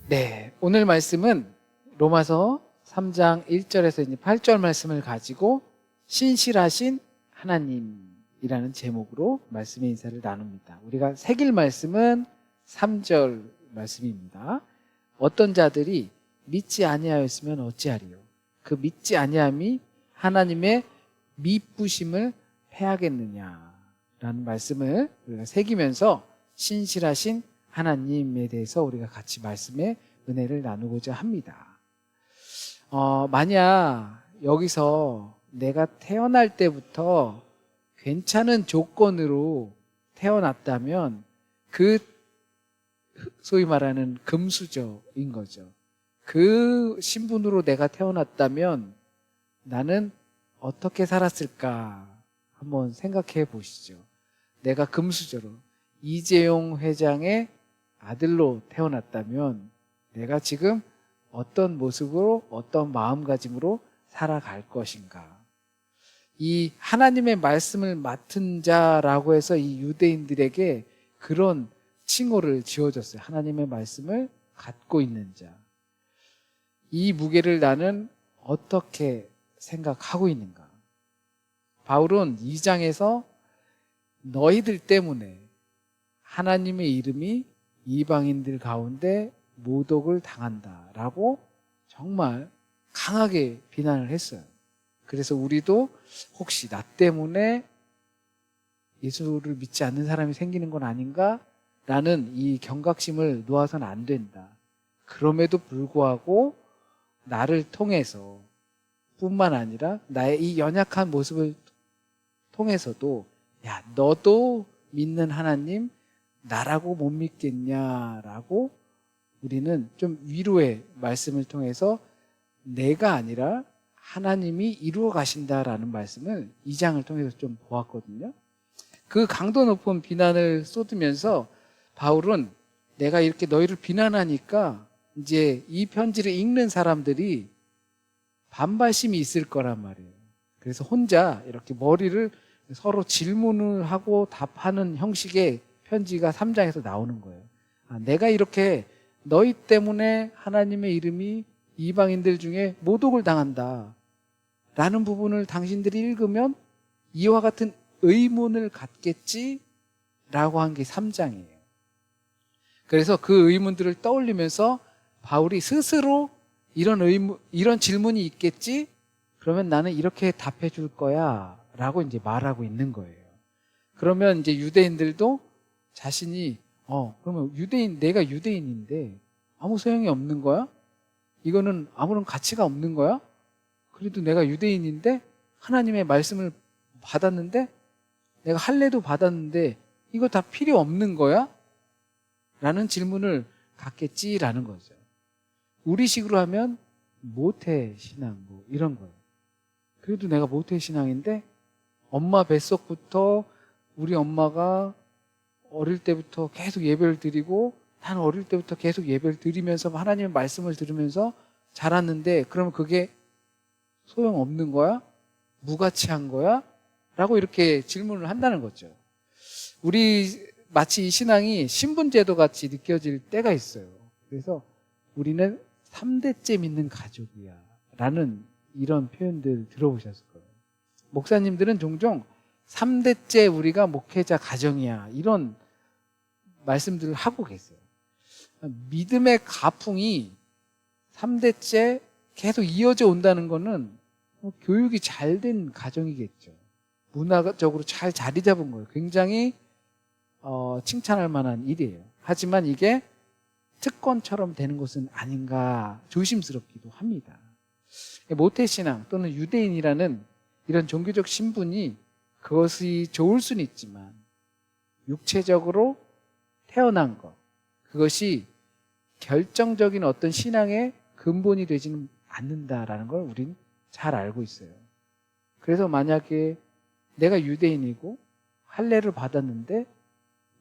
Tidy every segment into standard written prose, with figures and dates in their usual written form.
네, 오늘 말씀은 로마서 3장 1절에서 이제 8절 말씀을 가지고 신실하신 하나님이라는 제목으로 말씀의 인사를 나눕니다. 우리가 새길 말씀은 3절 말씀입니다. 어떤 자들이 믿지 아니하였으면 어찌하리요? 그 믿지 아니함이 하나님의 미쁘심을 패하겠느냐라는 말씀을 우리가 새기면서 신실하신 하나님에 대해서 우리가 같이 말씀의 은혜를 나누고자 합니다. 만약 여기서 내가 태어날 때부터 괜찮은 조건으로 태어났다면 그 소위 말하는 금수저인 거죠. 그 신분으로 내가 태어났다면 나는 어떻게 살았을까 한번 생각해 보시죠. 내가 금수저로 이재용 회장의 아들로 태어났다면 내가 지금 어떤 모습으로 어떤 마음가짐으로 살아갈 것인가. 이 하나님의 말씀을 맡은 자라고 해서 이 유대인들에게 그런 칭호를 지어줬어요. 하나님의 말씀을 갖고 있는 자. 이 무게를 나는 어떻게 생각하고 있는가. 바울은 2장에서 너희들 때문에 하나님의 이름이 이방인들 가운데 모독을 당한다라고 정말 강하게 비난을 했어요. 그래서 우리도 혹시 나 때문에 예수를 믿지 않는 사람이 생기는 건 아닌가? 라는 이 경각심을 놓아서는 안 된다. 그럼에도 불구하고 나를 통해서 뿐만 아니라 나의 이 연약한 모습을 통해서도 야, 너도 믿는 하나님 나라고 못 믿겠냐라고 우리는 좀 위로의 말씀을 통해서 내가 아니라 하나님이 이루어 가신다라는 말씀을 2장을 통해서 좀 보았거든요. 그 강도 높은 비난을 쏟으면서 바울은 내가 이렇게 너희를 비난하니까 이제 이 편지를 읽는 사람들이 반발심이 있을 거란 말이에요. 그래서 혼자 이렇게 머리를 서로 질문을 하고 답하는 형식의 편지가 3장에서 나오는 거예요. 내가 이렇게 너희 때문에 하나님의 이름이 이방인들 중에 모독을 당한다 라는 부분을 당신들이 읽으면 이와 같은 의문을 갖겠지 라고 한 게 3장이에요. 그래서 그 의문들을 떠올리면서 바울이 스스로 이런 질문이 있겠지? 그러면 나는 이렇게 답해 줄 거야 라고 이제 말하고 있는 거예요. 그러면 이제 유대인들도 자신이 그러면 내가 유대인인데 아무 소용이 없는 거야? 이거는 아무런 가치가 없는 거야? 그래도 내가 유대인인데 하나님의 말씀을 받았는데 내가 할례도 받았는데 이거 다 필요 없는 거야? 라는 질문을 갖겠지라는 거죠. 우리식으로 하면 모태신앙 뭐 이런 거예요. 그래도 내가 모태신앙인데 엄마 뱃속부터 우리 엄마가 어릴 때부터 계속 예배를 드리고 나는 어릴 때부터 계속 예배를 드리면서 하나님의 말씀을 들으면서 자랐는데 그러면 그게 소용없는 거야? 무가치한 거야? 라고 이렇게 질문을 한다는 거죠. 우리 마치 이 신앙이 신분제도 같이 느껴질 때가 있어요. 그래서 우리는 3대째 믿는 가족이야 라는 이런 표현들 들어보셨을 거예요. 목사님들은 종종 3대째 우리가 목회자 가정이야 이런 말씀들을 하고 계세요. 믿음의 가풍이 3대째 계속 이어져 온다는 거는 교육이 잘 된 가정이겠죠. 문화적으로 잘 자리 잡은 거예요. 굉장히 칭찬할 만한 일이에요. 하지만 이게 특권처럼 되는 것은 아닌가 조심스럽기도 합니다. 모태신앙 또는 유대인이라는 이런 종교적 신분이 그것이 좋을 수는 있지만 육체적으로 태어난 것 그것이 결정적인 어떤 신앙의 근본이 되지는 않는다라는 걸 우린 잘 알고 있어요. 그래서 만약에 내가 유대인이고 할례를 받았는데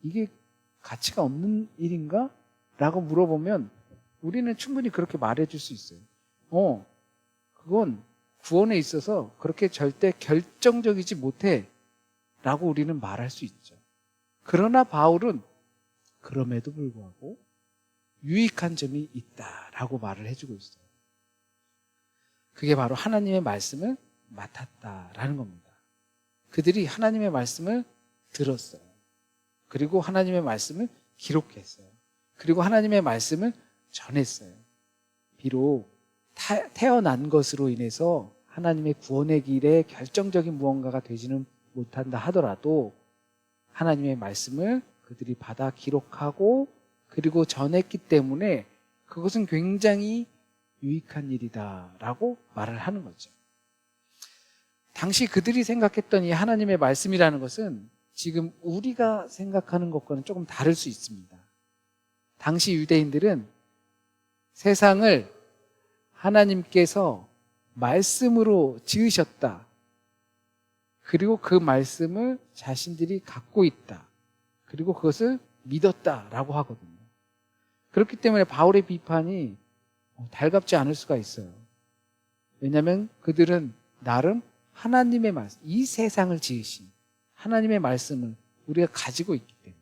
이게 가치가 없는 일인가? 라고 물어보면 우리는 충분히 그렇게 말해줄 수 있어요. 그건 구원에 있어서 그렇게 절대 결정적이지 못해 라고 우리는 말할 수 있죠. 그러나 바울은 그럼에도 불구하고 유익한 점이 있다라고 말을 해주고 있어요. 그게 바로 하나님의 말씀을 맡았다라는 겁니다. 그들이 하나님의 말씀을 들었어요. 그리고 하나님의 말씀을 기록했어요. 그리고 하나님의 말씀을 전했어요. 비록 태어난 것으로 인해서 하나님의 구원의 길에 결정적인 무언가가 되지는 못한다 하더라도 하나님의 말씀을 그들이 받아 기록하고 그리고 전했기 때문에 그것은 굉장히 유익한 일이다라고 말을 하는 거죠. 당시 그들이 생각했던 이 하나님의 말씀이라는 것은 지금 우리가 생각하는 것과는 조금 다를 수 있습니다. 당시 유대인들은 세상을 하나님께서 말씀으로 지으셨다. 그리고 그 말씀을 자신들이 갖고 있다. 그리고 그것을 믿었다라고 하거든요. 그렇기 때문에 바울의 비판이 달갑지 않을 수가 있어요. 왜냐하면 그들은 나름 하나님의 말씀, 이 세상을 지으신 하나님의 말씀을 우리가 가지고 있기 때문에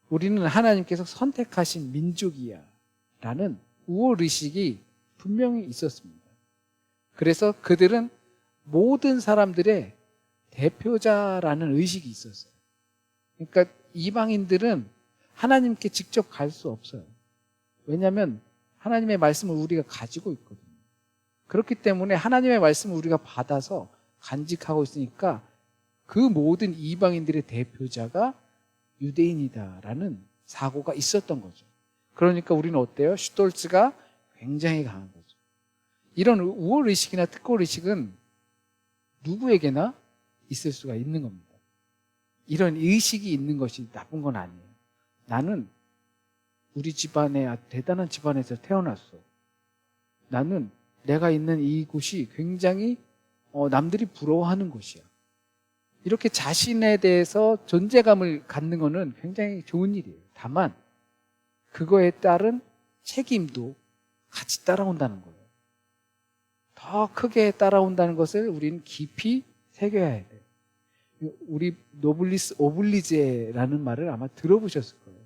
우리는 하나님께서 선택하신 민족이야 라는 우월의식이 분명히 있었습니다. 그래서 그들은 모든 사람들의 대표자라는 의식이 있었어요. 그러니까 이방인들은 하나님께 직접 갈 수 없어요. 왜냐하면 하나님의 말씀을 우리가 가지고 있거든요. 그렇기 때문에 하나님의 말씀을 우리가 받아서 간직하고 있으니까 그 모든 이방인들의 대표자가 유대인이다라는 사고가 있었던 거죠. 그러니까 우리는 어때요? 슈톨츠가 굉장히 강한 거죠. 이런 우월의식이나 특권의식은 누구에게나 있을 수가 있는 겁니다. 이런 의식이 있는 것이 나쁜 건 아니에요. 나는 우리 집안에 대단한 집안에서 태어났어. 나는 내가 있는 이곳이 굉장히 남들이 부러워하는 곳이야. 이렇게 자신에 대해서 존재감을 갖는 것은 굉장히 좋은 일이에요. 다만 그거에 따른 책임도 같이 따라온다는 거예요. 더 크게 따라온다는 것을 우리는 깊이 새겨야 돼요. 우리 노블리스 오블리제라는 말을 아마 들어보셨을 거예요.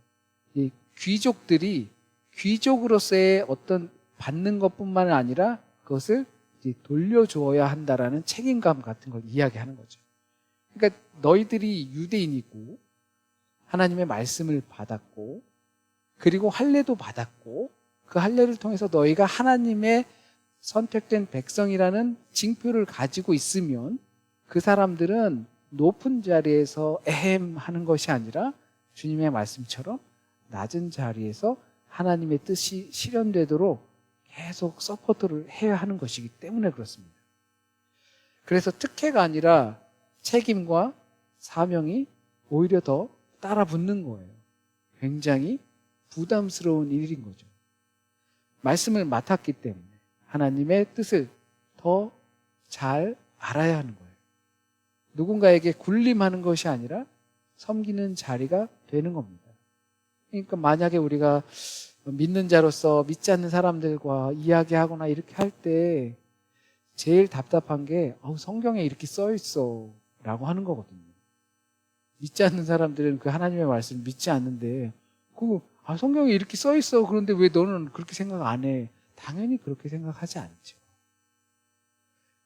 이 귀족들이 귀족으로서의 어떤 받는 것뿐만 아니라 그것을 이제 돌려주어야 한다라는 책임감 같은 걸 이야기하는 거죠. 그러니까 너희들이 유대인이고 하나님의 말씀을 받았고 그리고 할례도 받았고 그 할례를 통해서 너희가 하나님의 선택된 백성이라는 징표를 가지고 있으면 그 사람들은 높은 자리에서 에헴 하는 것이 아니라 주님의 말씀처럼 낮은 자리에서 하나님의 뜻이 실현되도록 계속 서포트를 해야 하는 것이기 때문에 그렇습니다. 그래서 특혜가 아니라 책임과 사명이 오히려 더 따라붙는 거예요. 굉장히 부담스러운 일인 거죠. 말씀을 맡았기 때문에 하나님의 뜻을 더 잘 알아야 하는 거예요. 누군가에게 군림하는 것이 아니라 섬기는 자리가 되는 겁니다. 그러니까 만약에 우리가 믿는 자로서 믿지 않는 사람들과 이야기하거나 이렇게 할 때 제일 답답한 게 성경에 이렇게 써 있어 라고 하는 거거든요. 믿지 않는 사람들은 그 하나님의 말씀을 믿지 않는데 성경에 이렇게 써 있어. 그런데 왜 너는 그렇게 생각 안 해? 당연히 그렇게 생각하지 않죠.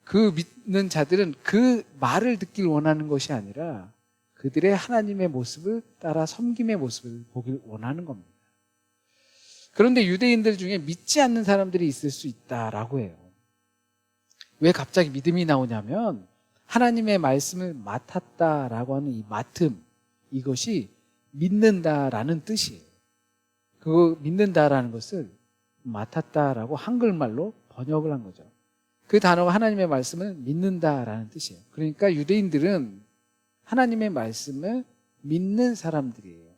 그 믿는 자들은 그 말을 듣길 원하는 것이 아니라 그들의 하나님의 모습을 따라 섬김의 모습을 보길 원하는 겁니다. 그런데 유대인들 중에 믿지 않는 사람들이 있을 수 있다라고 해요. 왜 갑자기 믿음이 나오냐면 하나님의 말씀을 맡았다라고 하는 이 맡음, 이것이 믿는다라는 뜻이에요. 그거 믿는다라는 것을 맡았다라고 한글말로 번역을 한 거죠. 그 단어가 하나님의 말씀을 믿는다라는 뜻이에요. 그러니까 유대인들은 하나님의 말씀을 믿는 사람들이에요.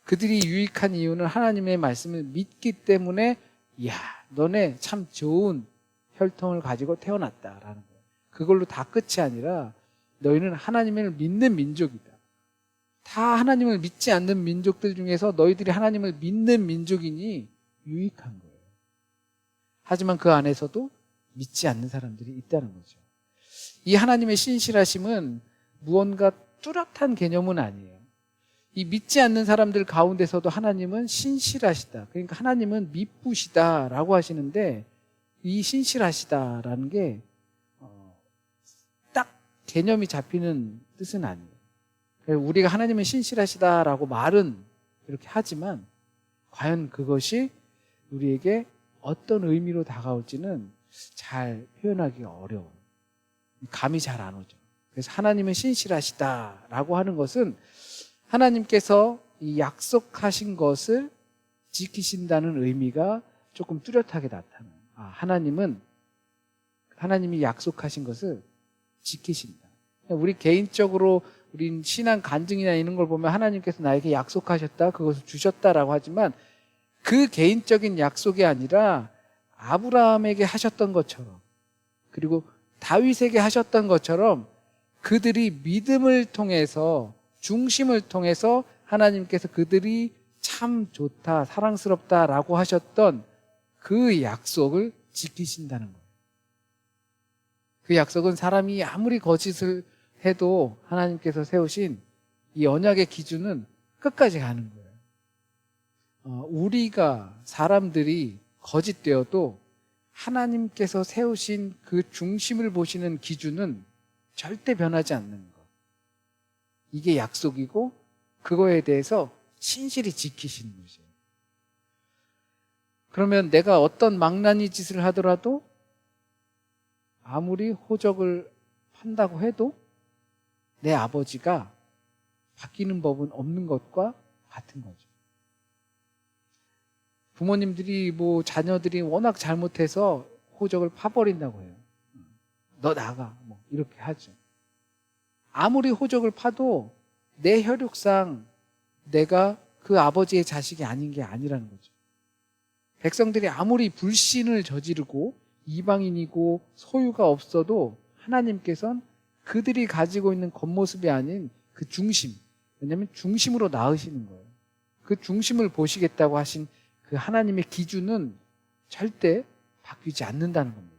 그들이 유익한 이유는 하나님의 말씀을 믿기 때문에 너네 참 좋은 혈통을 가지고 태어났다라는 거예요. 그걸로 다 끝이 아니라 너희는 하나님을 믿는 민족이다. 다 하나님을 믿지 않는 민족들 중에서 너희들이 하나님을 믿는 민족이니 유익한 거예요. 하지만 그 안에서도 믿지 않는 사람들이 있다는 거죠. 이 하나님의 신실하심은 무언가 뚜렷한 개념은 아니에요. 이 믿지 않는 사람들 가운데서도 하나님은 신실하시다. 그러니까 하나님은 미쁘시다라고 하시는데, 이 신실하시다라는 게 딱 개념이 잡히는 뜻은 아니에요. 우리가 하나님은 신실하시다라고 말은 이렇게 하지만 과연 그것이 우리에게 어떤 의미로 다가올지는 잘 표현하기가 어려워요. 감이 잘 안 오죠. 그래서 하나님은 신실하시다라고 하는 것은 하나님께서 이 약속하신 것을 지키신다는 의미가 조금 뚜렷하게 나타나요. 하나님이 약속하신 것을 지키신다. 우리 개인적으로 우린 신앙 간증이나 이런 걸 보면 하나님께서 나에게 약속하셨다, 그것을 주셨다라고 하지만 그 개인적인 약속이 아니라 아브라함에게 하셨던 것처럼, 그리고 다윗에게 하셨던 것처럼 그들이 믿음을 통해서, 중심을 통해서 하나님께서 그들이 참 좋다, 사랑스럽다라고 하셨던 그 약속을 지키신다는 거예요. 그 약속은 사람이 아무리 거짓을 해도 하나님께서 세우신 이 언약의 기준은 끝까지 가는 거예요. 우리가, 사람들이 거짓되어도 하나님께서 세우신 그 중심을 보시는 기준은 절대 변하지 않는 것. 이게 약속이고 그거에 대해서 신실히 지키시는 것이에요. 그러면 내가 어떤 망나니 짓을 하더라도 아무리 호적을 판다고 해도 내 아버지가 바뀌는 법은 없는 것과 같은 거죠. 부모님들이 자녀들이 워낙 잘못해서 호적을 파버린다고 해요. 너 나가, 이렇게 하죠. 아무리 호적을 파도 내 혈육상 내가 그 아버지의 자식이 아닌 게 아니라는 거죠. 백성들이 아무리 불신을 저지르고 이방인이고 소유가 없어도 하나님께서는 그들이 가지고 있는 겉모습이 아닌 그 중심, 왜냐하면 중심으로 낳으시는 거예요. 그 중심을 보시겠다고 하신 그 하나님의 기준은 절대 바뀌지 않는다는 겁니다.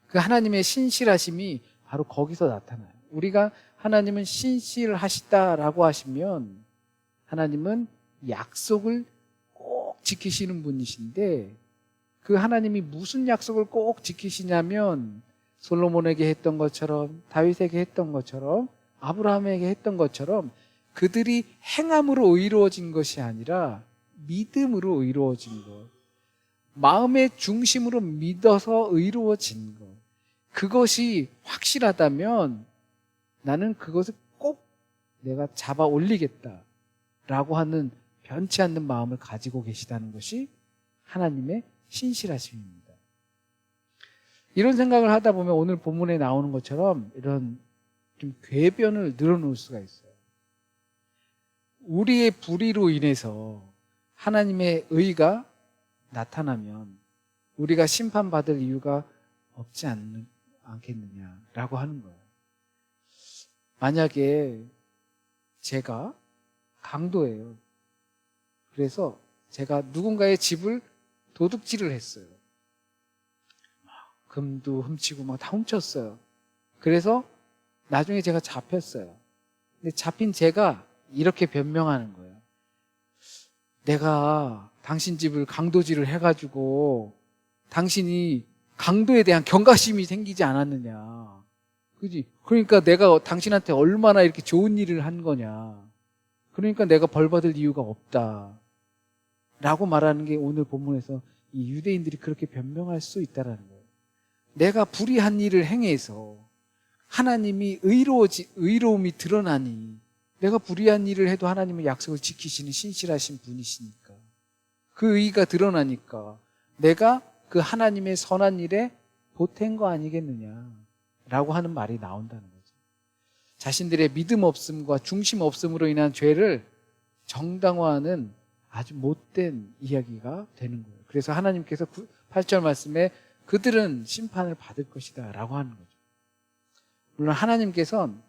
그 하나님의 신실하심이 바로 거기서 나타나요. 우리가 하나님은 신실하시다라고 하시면 하나님은 약속을 꼭 지키시는 분이신데, 그 하나님이 무슨 약속을 꼭 지키시냐면 솔로몬에게 했던 것처럼, 다윗에게 했던 것처럼, 아브라함에게 했던 것처럼 그들이 행함으로 의로워진 것이 아니라 믿음으로 의로워진 것, 마음의 중심으로 믿어서 의로워진 것, 그것이 확실하다면 나는 그것을 꼭 내가 잡아 올리겠다라고 하는 변치 않는 마음을 가지고 계시다는 것이 하나님의 신실하심입니다. 이런 생각을 하다 보면 오늘 본문에 나오는 것처럼 이런 좀 궤변을 늘어놓을 수가 있어요. 우리의 불의로 인해서 하나님의 의가 나타나면 우리가 심판받을 이유가 없지 않겠느냐라고 하는 거예요. 만약에 제가 강도예요. 그래서 제가 누군가의 집을 도둑질을 했어요. 금도 훔치고 다 훔쳤어요. 그래서 나중에 제가 잡혔어요. 근데 잡힌 제가 이렇게 변명하는 거예요. 내가 당신 집을 강도질을 해가지고 당신이 강도에 대한 경각심이 생기지 않았느냐. 그지? 그러니까 내가 당신한테 얼마나 이렇게 좋은 일을 한 거냐. 그러니까 내가 벌 받을 이유가 없다. 라고 말하는 게 오늘 본문에서 이 유대인들이 그렇게 변명할 수 있다라는 거예요. 내가 불의한 일을 행해서 하나님이 의로움이 드러나니, 내가 불의한 일을 해도 하나님은 약속을 지키시는 신실하신 분이시니까, 그 의가 드러나니까 내가 그 하나님의 선한 일에 보탠 거 아니겠느냐라고 하는 말이 나온다는 거죠. 자신들의 믿음 없음과 중심 없음으로 인한 죄를 정당화하는 아주 못된 이야기가 되는 거예요. 그래서 하나님께서 8절 말씀에 그들은 심판을 받을 것이다 라고 하는 거죠. 물론 하나님께서는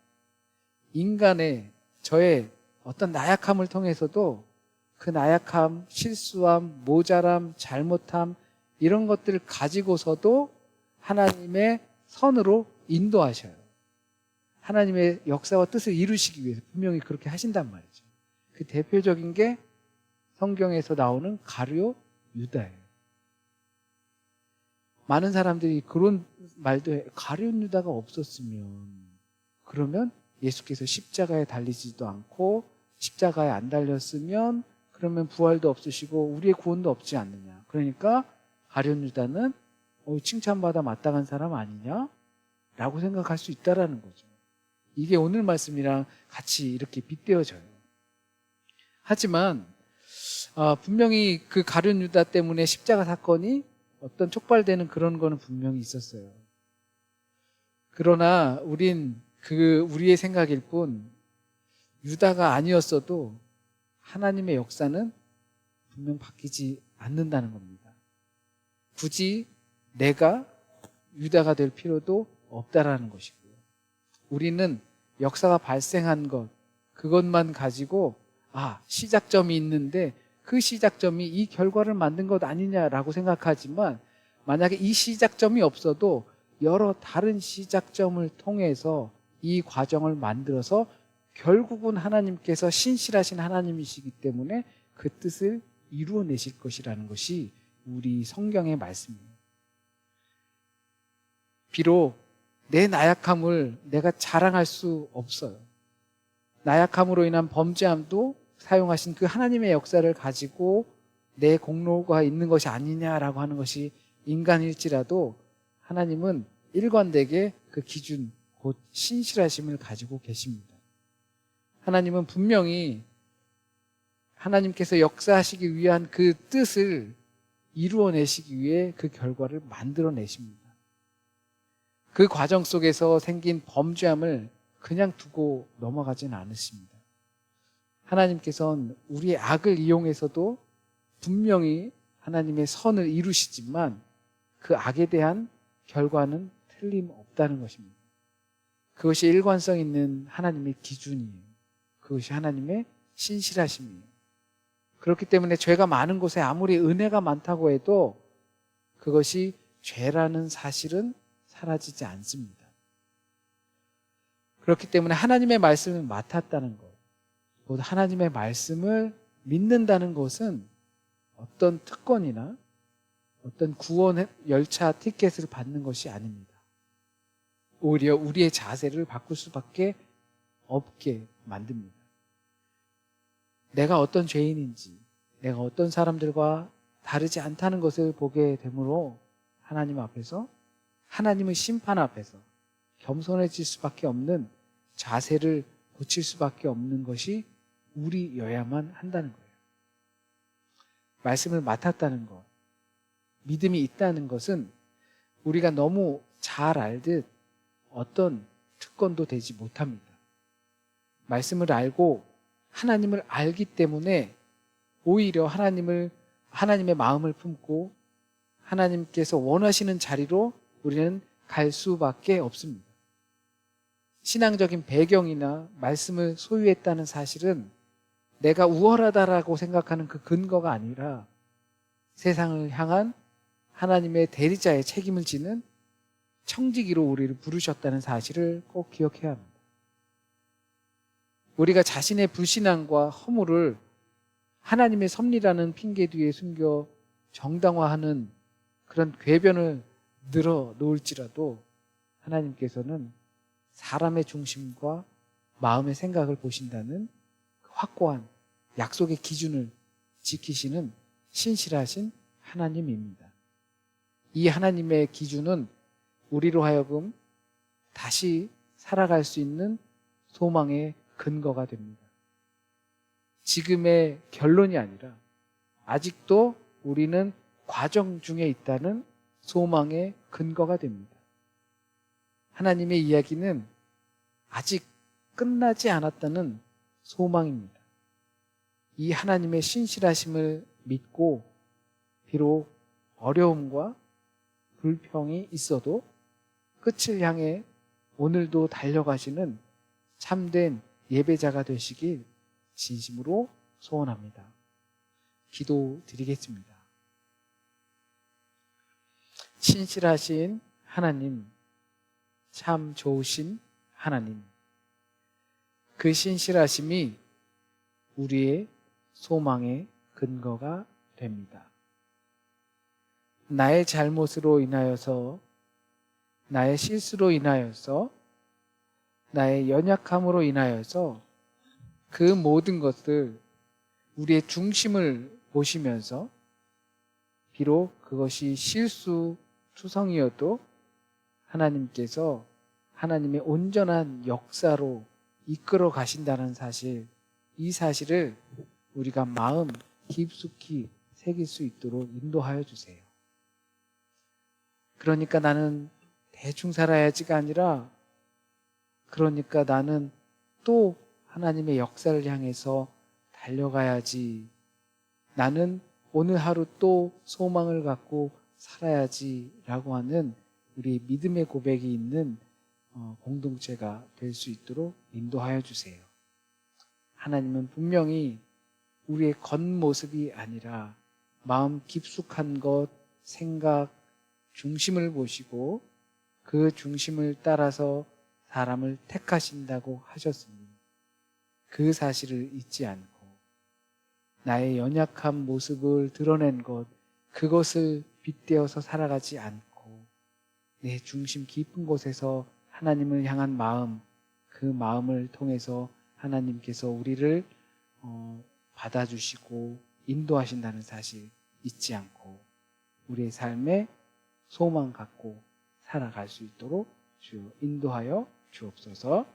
인간의, 저의 어떤 나약함을 통해서도 그 나약함, 실수함, 모자람, 잘못함, 이런 것들을 가지고서도 하나님의 선으로 인도하셔요. 하나님의 역사와 뜻을 이루시기 위해서 분명히 그렇게 하신단 말이죠. 그 대표적인 게 성경에서 나오는 가룟 유다예요. 많은 사람들이 그런 말도 해. 가룟 유다가 없었으면, 그러면 예수께서 십자가에 달리지도 않고 십자가에 안 달렸으면 그러면 부활도 없으시고 우리의 구원도 없지 않느냐. 그러니까 가룟 유다는 칭찬받아 마땅한 사람 아니냐? 라고 생각할 수 있다라는 거죠. 이게 오늘 말씀이랑 같이 이렇게 빗대어져요. 하지만 분명히 그 가룟 유다 때문에 십자가 사건이 어떤 촉발되는 그런 거는 분명히 있었어요. 그러나 우리의 생각일 뿐, 유다가 아니었어도 하나님의 역사는 분명 바뀌지 않는다는 겁니다. 굳이 내가 유다가 될 필요도 없다라는 것이고요. 우리는 역사가 발생한 것, 그것만 가지고 시작점이 있는데 그 시작점이 이 결과를 만든 것 아니냐라고 생각하지만, 만약에 이 시작점이 없어도 여러 다른 시작점을 통해서 이 과정을 만들어서 결국은 하나님께서 신실하신 하나님이시기 때문에 그 뜻을 이루어내실 것이라는 것이 우리 성경의 말씀이에요. 비록 내 나약함을 내가 자랑할 수 없어요. 나약함으로 인한 범죄함도 사용하신 그 하나님의 역사를 가지고 내 공로가 있는 것이 아니냐라고 하는 것이 인간일지라도, 하나님은 일관되게 그 기준, 곧 신실하심을 가지고 계십니다. 하나님은 분명히 하나님께서 역사하시기 위한 그 뜻을 이루어내시기 위해 그 결과를 만들어내십니다. 그 과정 속에서 생긴 범죄함을 그냥 두고 넘어가지는 않으십니다. 하나님께서는 우리의 악을 이용해서도 분명히 하나님의 선을 이루시지만 그 악에 대한 결과는 틀림없다는 것입니다. 그것이 일관성 있는 하나님의 기준이에요. 그것이 하나님의 신실하심이에요. 그렇기 때문에 죄가 많은 곳에 아무리 은혜가 많다고 해도 그것이 죄라는 사실은 사라지지 않습니다. 그렇기 때문에 하나님의 말씀을 맡았다는 것, 곧 하나님의 말씀을 믿는다는 것은 어떤 특권이나 어떤 구원 열차 티켓을 받는 것이 아닙니다. 오히려 우리의 자세를 바꿀 수밖에 없게 만듭니다. 내가 어떤 죄인인지, 내가 어떤 사람들과 다르지 않다는 것을 보게 되므로 하나님 앞에서, 하나님의 심판 앞에서 겸손해질 수밖에 없는 자세를 고칠 수밖에 없는 것이 우리여야만 한다는 거예요. 말씀을 맡았다는 것, 믿음이 있다는 것은 우리가 너무 잘 알듯 어떤 특권도 되지 못합니다. 말씀을 알고 하나님을 알기 때문에 오히려 하나님의 마음을 품고 하나님께서 원하시는 자리로 우리는 갈 수밖에 없습니다. 신앙적인 배경이나 말씀을 소유했다는 사실은 내가 우월하다라고 생각하는 그 근거가 아니라 세상을 향한 하나님의 대리자의 책임을 지는 청지기로 우리를 부르셨다는 사실을 꼭 기억해야 합니다. 우리가 자신의 불신앙과 허물을 하나님의 섭리라는 핑계 뒤에 숨겨 정당화하는 그런 궤변을 늘어 놓을지라도 하나님께서는 사람의 중심과 마음의 생각을 보신다는 확고한 약속의 기준을 지키시는 신실하신 하나님입니다. 이 하나님의 기준은 우리로 하여금 다시 살아갈 수 있는 소망의 근거가 됩니다. 지금의 결론이 아니라 아직도 우리는 과정 중에 있다는 소망의 근거가 됩니다. 하나님의 이야기는 아직 끝나지 않았다는 소망입니다. 이 하나님의 신실하심을 믿고 비록 어려움과 불평이 있어도 끝을 향해 오늘도 달려가시는 참된 예배자가 되시길 진심으로 소원합니다. 기도드리겠습니다. 신실하신 하나님, 참 좋으신 하나님, 그 신실하심이 우리의 소망의 근거가 됩니다. 나의 잘못으로 인하여서, 나의 실수로 인하여서, 나의 연약함으로 인하여서 그 모든 것들, 우리의 중심을 보시면서 비록 그것이 실수, 투성이어도 하나님께서 하나님의 온전한 역사로 이끌어 가신다는 사실, 이 사실을 우리가 마음 깊숙이 새길 수 있도록 인도하여 주세요. 그러니까 나는 대충 살아야지가 아니라, 그러니까 나는 또 하나님의 역사를 향해서 달려가야지, 나는 오늘 하루 또 소망을 갖고 살아야지 라고 하는 우리 믿음의 고백이 있는 공동체가 될 수 있도록 인도하여 주세요. 하나님은 분명히 우리의 겉모습이 아니라 마음 깊숙한 것, 생각, 중심을 보시고 그 중심을 따라서 사람을 택하신다고 하셨습니다. 그 사실을 잊지 않고 나의 연약한 모습을 드러낸 것, 그것을 빗대어서 살아가지 않고 내 중심 깊은 곳에서 하나님을 향한 마음, 그 마음을 통해서 하나님께서 우리를 받아주시고 인도하신다는 사실 잊지 않고 우리의 삶에 소망 갖고 살아갈 수 있도록 주여 인도하여 주옵소서.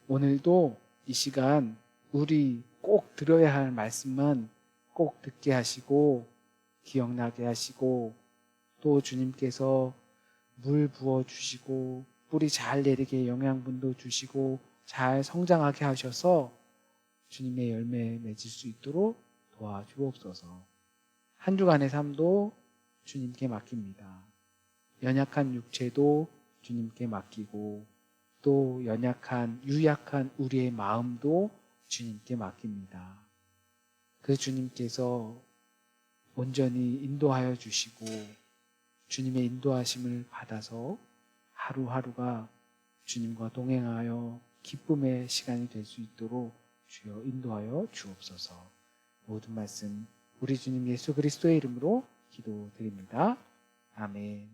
오늘도 이 시간 우리 꼭 들어야 할 말씀만 꼭 듣게 하시고 기억나게 하시고 또 주님께서 물 부어 주시고 뿌리 잘 내리게 영양분도 주시고 잘 성장하게 하셔서 주님의 열매 맺을 수 있도록 도와주옵소서. 한 주간의 삶도 주님께 맡깁니다. 연약한 육체도 주님께 맡기고 또 연약한 유약한 우리의 마음도 주님께 맡깁니다. 그 주님께서 온전히 인도하여 주시고 주님의 인도하심을 받아서 하루하루가 주님과 동행하여 기쁨의 시간이 될 수 있도록 주여 인도하여 주옵소서. 모든 말씀 우리 주님 예수 그리스도의 이름으로 기도드립니다. 아멘.